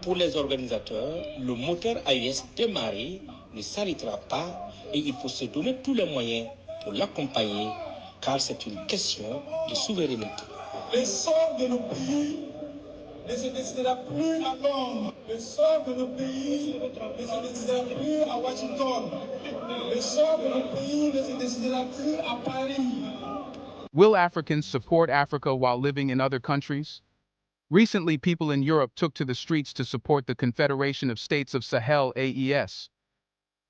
Pour les organisateurs, le moteur AES démarré ne s'arrêtera pas et il faut se donner tous les moyens pour l'accompagner car c'est une question de souveraineté. Le sort de nos pays ne se décidera plus à Londres. Le sort de nos pays ne se décidera plus à Washington. Le sort de nos pays ne se décidera plus à Paris. Will Africans support Africa while living in other countries? Recently, people in Europe took to the streets to support the Confederation of States of Sahel AES.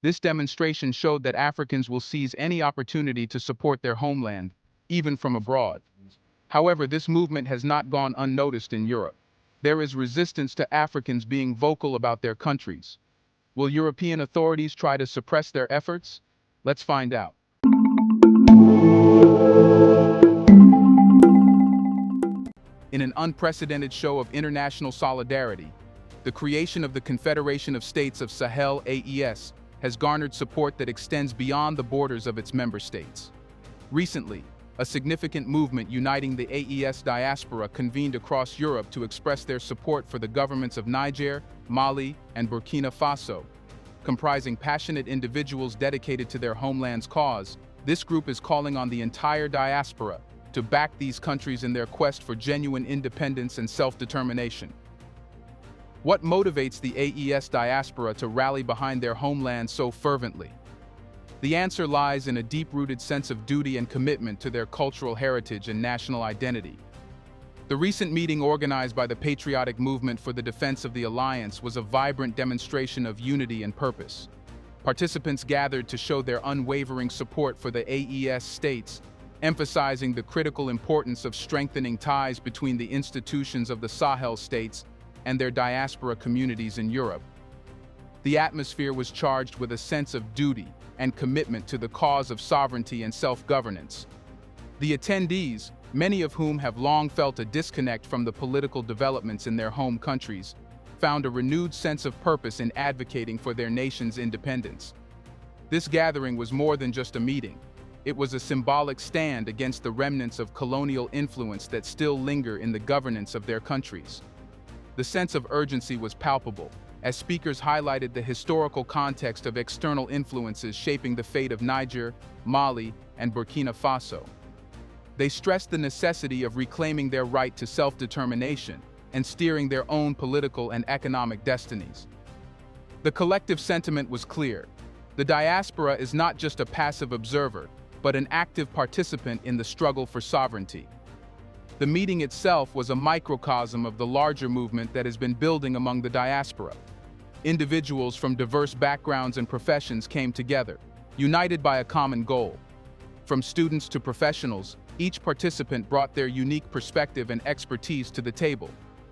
This demonstration showed that Africans will seize any opportunity to support their homeland, even from abroad. However, this movement has not gone unnoticed in Europe. There is resistance to Africans being vocal about their countries. Will European authorities try to suppress their efforts? Let's find out. In an unprecedented show of international solidarity, the creation of the Confederation of States of Sahel AES has garnered support that extends beyond the borders of its member states. Recently, a significant movement uniting the AES diaspora convened across Europe to express their support for the governments of Niger, Mali, and Burkina Faso. Comprising passionate individuals dedicated to their homeland's cause, this group is calling on the entire diaspora to back these countries in their quest for genuine independence and self-determination. What motivates the AES diaspora to rally behind their homeland so fervently? The answer lies in a deep-rooted sense of duty and commitment to their cultural heritage and national identity. The recent meeting organized by the Patriotic Movement for the Defense of the Alliance was a vibrant demonstration of unity and purpose. Participants gathered to show their unwavering support for the AES states, emphasizing the critical importance of strengthening ties between the institutions of the Sahel states and their diaspora communities in Europe. The atmosphere was charged with a sense of duty and commitment to the cause of sovereignty and self-governance. The attendees, many of whom have long felt a disconnect from the political developments in their home countries, found a renewed sense of purpose in advocating for their nation's independence. This gathering was more than just a meeting. It was a symbolic stand against the remnants of colonial influence that still linger in the governance of their countries. The sense of urgency was palpable, as speakers highlighted the historical context of external influences shaping the fate of Niger, Mali, and Burkina Faso. They stressed the necessity of reclaiming their right to self-determination and steering their own political and economic destinies. The collective sentiment was clear. The diaspora is not just a passive observer, but an active participant in the struggle for sovereignty. The meeting itself was a microcosm of the larger movement that has been building among the diaspora. Individuals from diverse backgrounds and professions came together, united by a common goal. From students to professionals, each participant brought their unique perspective and expertise to the table,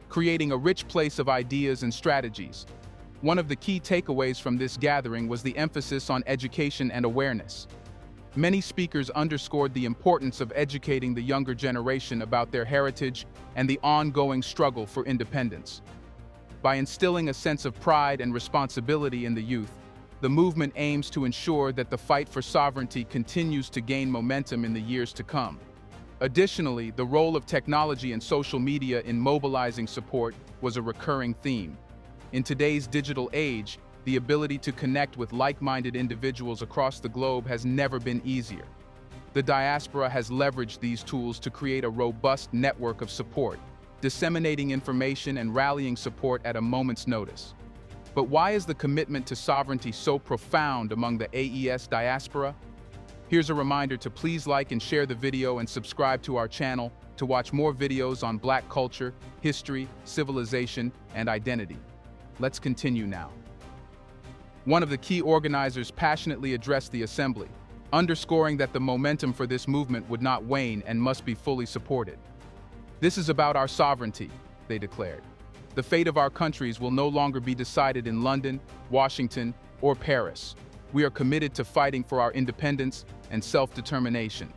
creating a rich place of ideas and strategies. One of the key takeaways from this gathering was the emphasis on education and awareness. Many speakers underscored the importance of educating the younger generation about their heritage and the ongoing struggle for independence. By instilling a sense of pride and responsibility in the youth, the movement aims to ensure that the fight for sovereignty continues to gain momentum in the years to come. Additionally, the role of technology and social media in mobilizing support was a recurring theme. In today's digital age, the ability to connect with like-minded individuals across the globe has never been easier. The diaspora has leveraged these tools to create a robust network of support, disseminating information and rallying support at a moment's notice. But why is the commitment to sovereignty so profound among the AES diaspora? Here's a reminder to please like and share the video and subscribe to our channel to watch more videos on Black culture, history, civilization, and identity. Let's continue now. One of the key organizers passionately addressed the assembly, underscoring that the momentum for this movement would not wane and must be fully supported. "This is about our sovereignty," they declared. "The fate of our countries will no longer be decided in London, Washington, or Paris. We are committed to fighting for our independence and self-determination."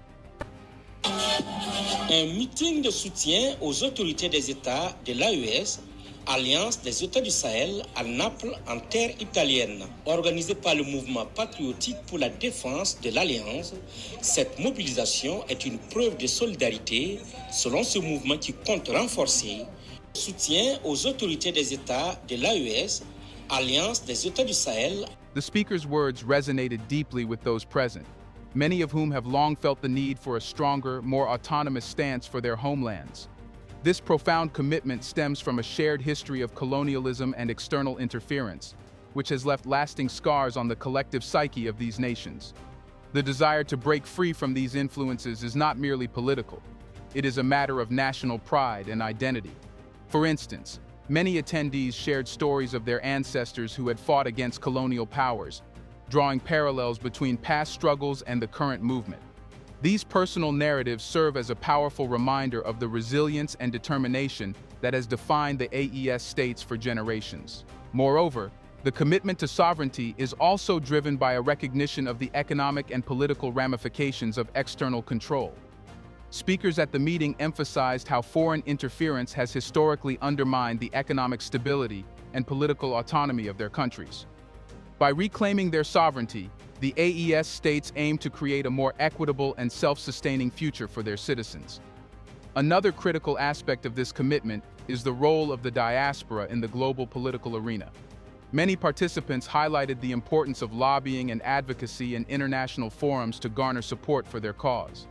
Un meeting de soutien aux autorités des États de l'AES, Alliance des États du Sahel, à Naples, en terre italienne, organisé par le mouvement patriotique pour la défense de l'Alliance. Cette mobilisation est une preuve de solidarité selon ce mouvement qui compte renforcer Soutien aux autorités des États de l'AES, Alliance des États du Sahel. The speaker's words resonated deeply with those present, many of whom have long felt the need for a stronger, more autonomous stance for their homelands. This profound commitment stems from a shared history of colonialism and external interference, which has left lasting scars on the collective psyche of these nations. The desire to break free from these influences is not merely political. It is a matter of national pride and identity. For instance, many attendees shared stories of their ancestors who had fought against colonial powers, drawing parallels between past struggles and the current movement. These personal narratives serve as a powerful reminder of the resilience and determination that has defined the AES states for generations. Moreover, the commitment to sovereignty is also driven by a recognition of the economic and political ramifications of external control. Speakers at the meeting emphasized how foreign interference has historically undermined the economic stability and political autonomy of their countries. By reclaiming their sovereignty, the AES states aim to create a more equitable and self-sustaining future for their citizens. Another critical aspect of this commitment is the role of the diaspora in the global political arena. Many participants highlighted the importance of lobbying and advocacy in international forums to garner support for their cause.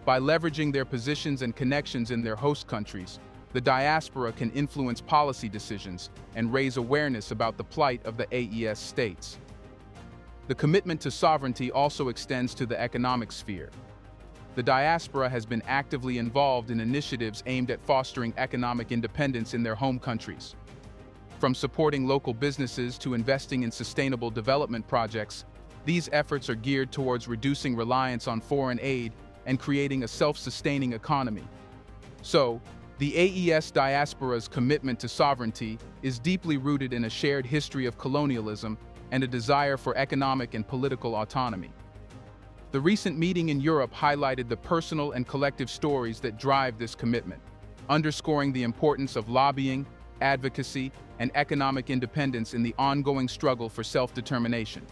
By leveraging their positions and connections in their host countries, the diaspora can influence policy decisions and raise awareness about the plight of the AES states. The commitment to sovereignty also extends to the economic sphere. The diaspora has been actively involved in initiatives aimed at fostering economic independence in their home countries. From supporting local businesses to investing in sustainable development projects, these efforts are geared towards reducing reliance on foreign aid and creating a self-sustaining economy. So, the AES diaspora's commitment to sovereignty is deeply rooted in a shared history of colonialism and a desire for economic and political autonomy. The recent meeting in Europe highlighted the personal and collective stories that drive this commitment, underscoring the importance of lobbying, advocacy, and economic independence in the ongoing struggle for self-determination.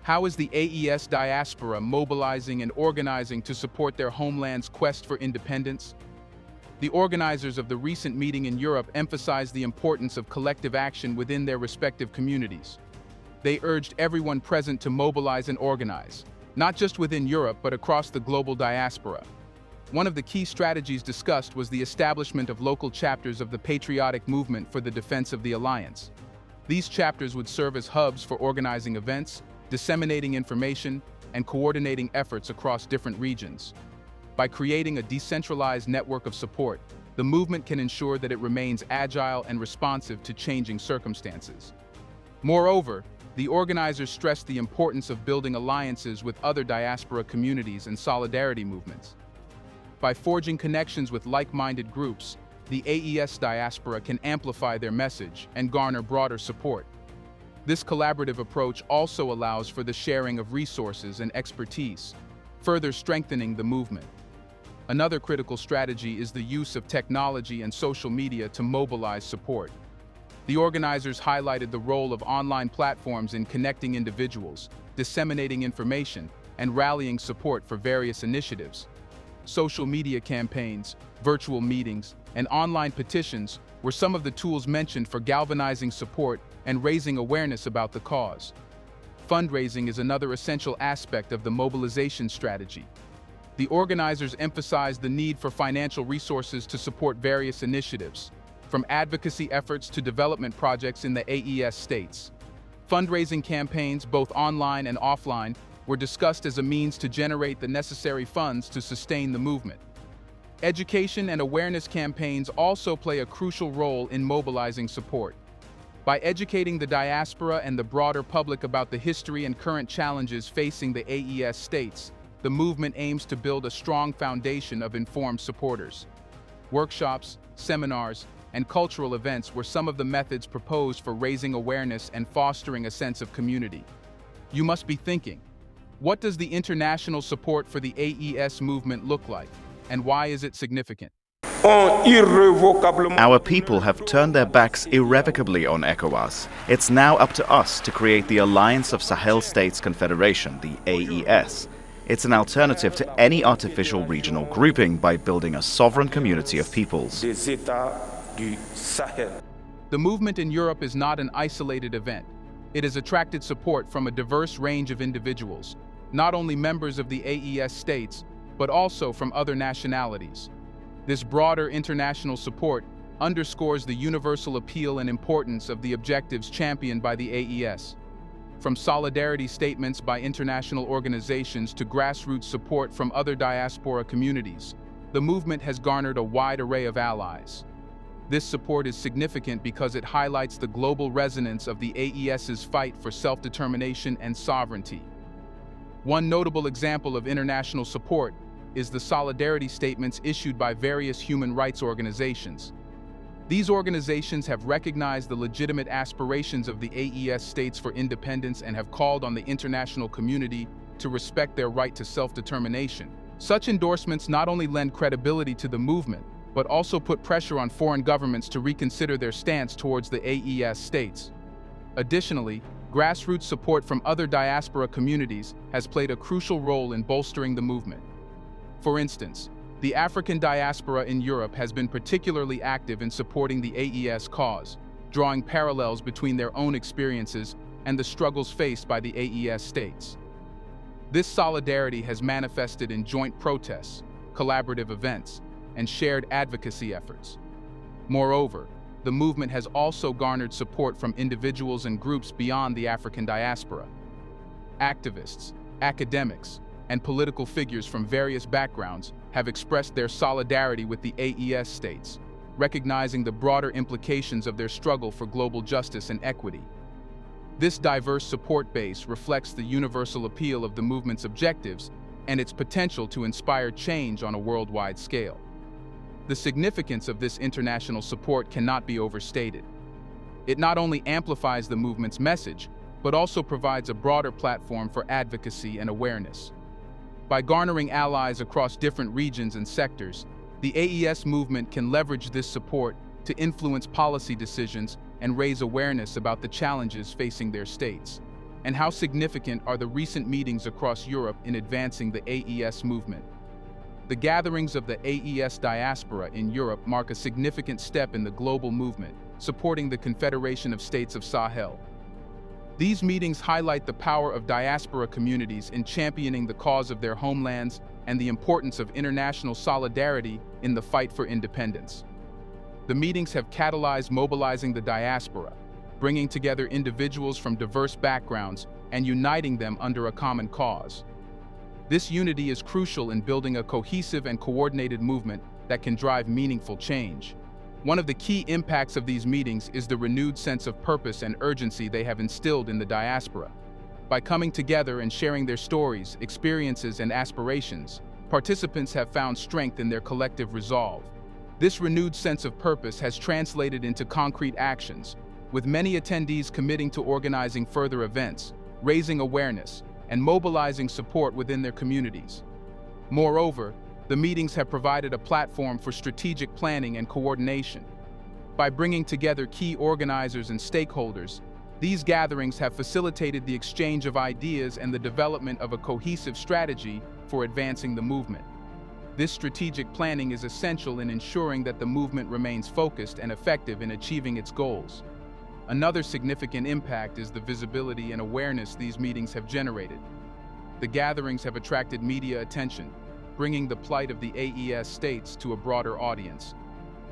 How is the AES diaspora mobilizing and organizing to support their homeland's quest for independence? The organizers of the recent meeting in Europe emphasized the importance of collective action within their respective communities. They urged everyone present to mobilize and organize, not just within Europe but across the global diaspora. One of the key strategies discussed was the establishment of local chapters of the patriotic movement for the defense of the alliance. These chapters would serve as hubs for organizing events, disseminating information, and coordinating efforts across different regions. By creating a decentralized network of support, the movement can ensure that it remains agile and responsive to changing circumstances. Moreover, the organizers stressed the importance of building alliances with other diaspora communities and solidarity movements. By forging connections with like-minded groups, the AES diaspora can amplify their message and garner broader support. This collaborative approach also allows for the sharing of resources and expertise, further strengthening the movement. Another critical strategy is the use of technology and social media to mobilize support. The organizers highlighted the role of online platforms in connecting individuals, disseminating information, and rallying support for various initiatives. Social media campaigns, virtual meetings, and online petitions were some of the tools mentioned for galvanizing support and raising awareness about the cause. Fundraising is another essential aspect of the mobilization strategy. The organizers emphasized the need for financial resources to support various initiatives, from advocacy efforts to development projects in the AES states. Fundraising campaigns, both online and offline, were discussed as a means to generate the necessary funds to sustain the movement. Education and awareness campaigns also play a crucial role in mobilizing support. By educating the diaspora and the broader public about the history and current challenges facing the AES states, the movement aims to build a strong foundation of informed supporters. Workshops, seminars, and cultural events were some of the methods proposed for raising awareness and fostering a sense of community. You must be thinking, what does the international support for the AES movement look like, and why is it significant? Our people have turned their backs irrevocably on ECOWAS. It's now up to us to create the Alliance of Sahel States Confederation, the AES. It's an alternative to any artificial regional grouping by building a sovereign community of peoples. du Sahel. The movement in Europe is not an isolated event. It has attracted support from a diverse range of individuals, not only members of the AES states, but also from other nationalities. This broader international support underscores the universal appeal and importance of the objectives championed by the AES. From solidarity statements by international organizations to grassroots support from other diaspora communities, the movement has garnered a wide array of allies. This support is significant because it highlights the global resonance of the AES's fight for self-determination and sovereignty. One notable example of international support is the solidarity statements issued by various human rights organizations. These organizations have recognized the legitimate aspirations of the AES states for independence and have called on the international community to respect their right to self-determination. Such endorsements not only lend credibility to the movement, but also put pressure on foreign governments to reconsider their stance towards the AES states. Additionally, grassroots support from other diaspora communities has played a crucial role in bolstering the movement. For instance, the African diaspora in Europe has been particularly active in supporting the AES cause, drawing parallels between their own experiences and the struggles faced by the AES states. This solidarity has manifested in joint protests, collaborative events, and shared advocacy efforts. Moreover, the movement has also garnered support from individuals and groups beyond the African diaspora. Activists, academics, and political figures from various backgrounds have expressed their solidarity with the AES states, recognizing the broader implications of their struggle for global justice and equity. This diverse support base reflects the universal appeal of the movement's objectives and its potential to inspire change on a worldwide scale. The significance of this international support cannot be overstated. It not only amplifies the movement's message, but also provides a broader platform for advocacy and awareness. By garnering allies across different regions and sectors, the AES movement can leverage this support to influence policy decisions and raise awareness about the challenges facing their states. And how significant are the recent meetings across Europe in advancing the AES movement? The gatherings of the AES diaspora in Europe mark a significant step in the global movement, supporting the Confederation of States of Sahel. These meetings highlight the power of diaspora communities in championing the cause of their homelands and the importance of international solidarity in the fight for independence. The meetings have catalyzed mobilizing the diaspora, bringing together individuals from diverse backgrounds and uniting them under a common cause. This unity is crucial in building a cohesive and coordinated movement that can drive meaningful change. One of the key impacts of these meetings is the renewed sense of purpose and urgency they have instilled in the diaspora. By coming together and sharing their stories, experiences, and aspirations, participants have found strength in their collective resolve. This renewed sense of purpose has translated into concrete actions, with many attendees committing to organizing further events, raising awareness, and mobilizing support within their communities. Moreover, the meetings have provided a platform for strategic planning and coordination. By bringing together key organizers and stakeholders, these gatherings have facilitated the exchange of ideas and the development of a cohesive strategy for advancing the movement. This strategic planning is essential in ensuring that the movement remains focused and effective in achieving its goals. Another significant impact is the visibility and awareness these meetings have generated. The gatherings have attracted media attention, bringing the plight of the AES states to a broader audience.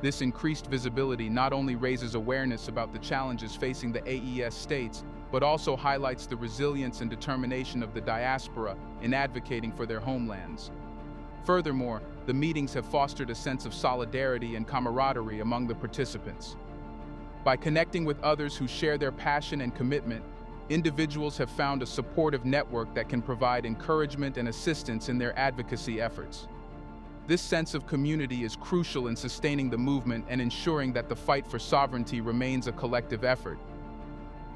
This increased visibility not only raises awareness about the challenges facing the AES states, but also highlights the resilience and determination of the diaspora in advocating for their homelands. Furthermore, the meetings have fostered a sense of solidarity and camaraderie among the participants. By connecting with others who share their passion and commitment, individuals have found a supportive network that can provide encouragement and assistance in their advocacy efforts. This sense of community is crucial in sustaining the movement and ensuring that the fight for sovereignty remains a collective effort.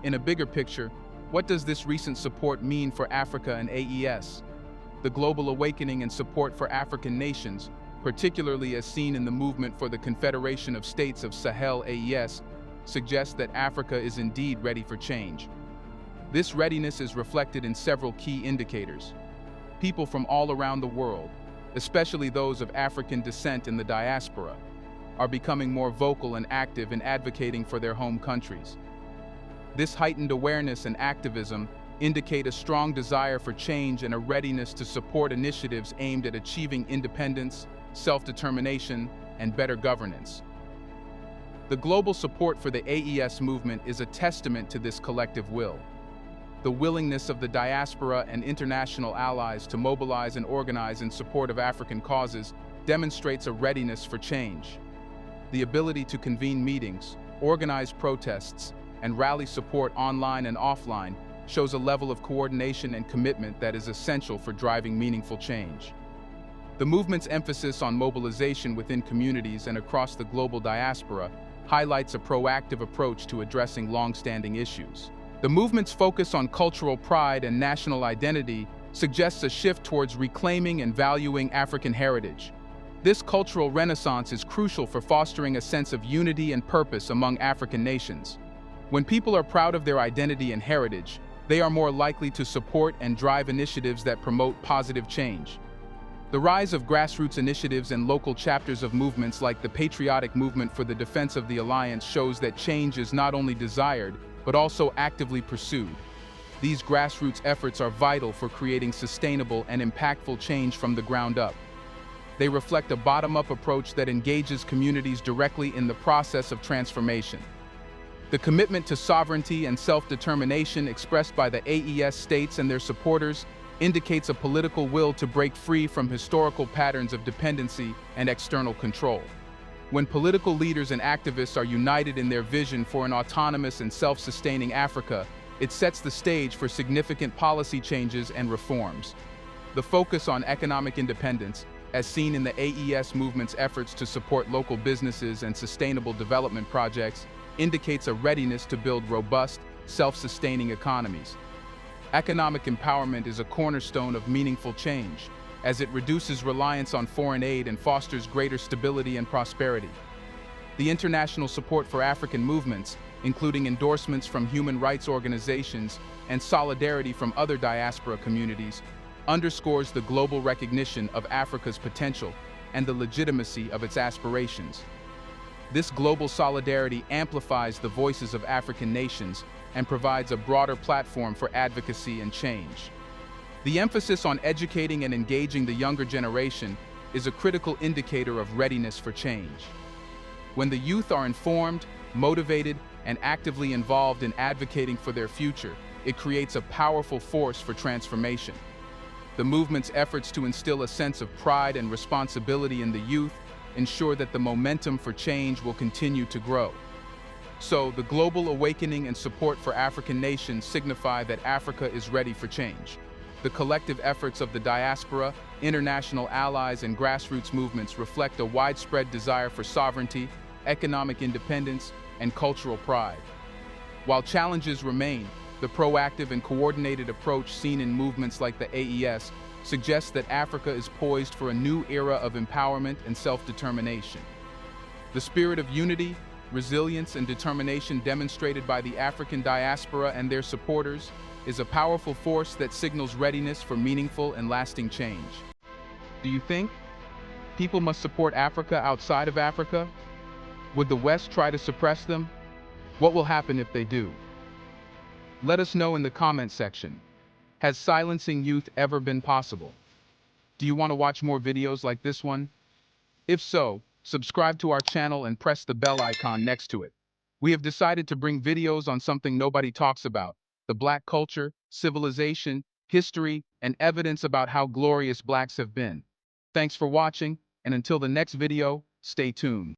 In a bigger picture, what does this recent support mean for Africa and AES? The global awakening and support for African nations, particularly as seen in the movement for the Confederation of States of Sahel AES, suggests that Africa is indeed ready for change. This readiness is reflected in several key indicators. People from all around the world, especially those of African descent in the diaspora, are becoming more vocal and active in advocating for their home countries. This heightened awareness and activism indicate a strong desire for change and a readiness to support initiatives aimed at achieving independence, self-determination, and better governance. The global support for the AES movement is a testament to this collective will. The willingness of the diaspora and international allies to mobilize and organize in support of African causes demonstrates a readiness for change. The ability to convene meetings, organize protests, and rally support online and offline shows a level of coordination and commitment that is essential for driving meaningful change. The movement's emphasis on mobilization within communities and across the global diaspora highlights a proactive approach to addressing long-standing issues. The movement's focus on cultural pride and national identity suggests a shift towards reclaiming and valuing African heritage. This cultural renaissance is crucial for fostering a sense of unity and purpose among African nations. When people are proud of their identity and heritage, they are more likely to support and drive initiatives that promote positive change. The rise of grassroots initiatives and local chapters of movements like the Patriotic Movement for the Defense of the Alliance shows that change is not only desired, but also actively pursued. These grassroots efforts are vital for creating sustainable and impactful change from the ground up. They reflect a bottom-up approach that engages communities directly in the process of transformation. The commitment to sovereignty and self-determination expressed by the AES states and their supporters indicates a political will to break free from historical patterns of dependency and external control. When political leaders and activists are united in their vision for an autonomous and self-sustaining Africa, it sets the stage for significant policy changes and reforms. The focus on economic independence, as seen in the AES movement's efforts to support local businesses and sustainable development projects, indicates a readiness to build robust, self-sustaining economies. Economic empowerment is a cornerstone of meaningful change, as it reduces reliance on foreign aid and fosters greater stability and prosperity. The international support for African movements, including endorsements from human rights organizations and solidarity from other diaspora communities, underscores the global recognition of Africa's potential and the legitimacy of its aspirations. This global solidarity amplifies the voices of African nations and provides a broader platform for advocacy and change. The emphasis on educating and engaging the younger generation is a critical indicator of readiness for change. When the youth are informed, motivated, and actively involved in advocating for their future, it creates a powerful force for transformation. The movement's efforts to instill a sense of pride and responsibility in the youth ensure that the momentum for change will continue to grow. So, the global awakening and support for African nations signify that Africa is ready for change. The collective efforts of the diaspora, international allies, and grassroots movements reflect a widespread desire for sovereignty, economic independence, and cultural pride. While challenges remain, the proactive and coordinated approach seen in movements like the AES suggests that Africa is poised for a new era of empowerment and self-determination. The spirit of unity, resilience, and determination demonstrated by the African diaspora and their supporters is a powerful force that signals readiness for meaningful and lasting change. Do you think people must support Africa outside of Africa? Would the West try to suppress them? What will happen if they do? Let us know in the comment section. Has silencing youth ever been possible? Do you want to watch more videos like this one? If so, subscribe to our channel and press the bell icon next to it. We have decided to bring videos on something nobody talks about: the Black culture, civilization, history, and evidence about how glorious Blacks have been. Thanks for watching, and until the next video, stay tuned.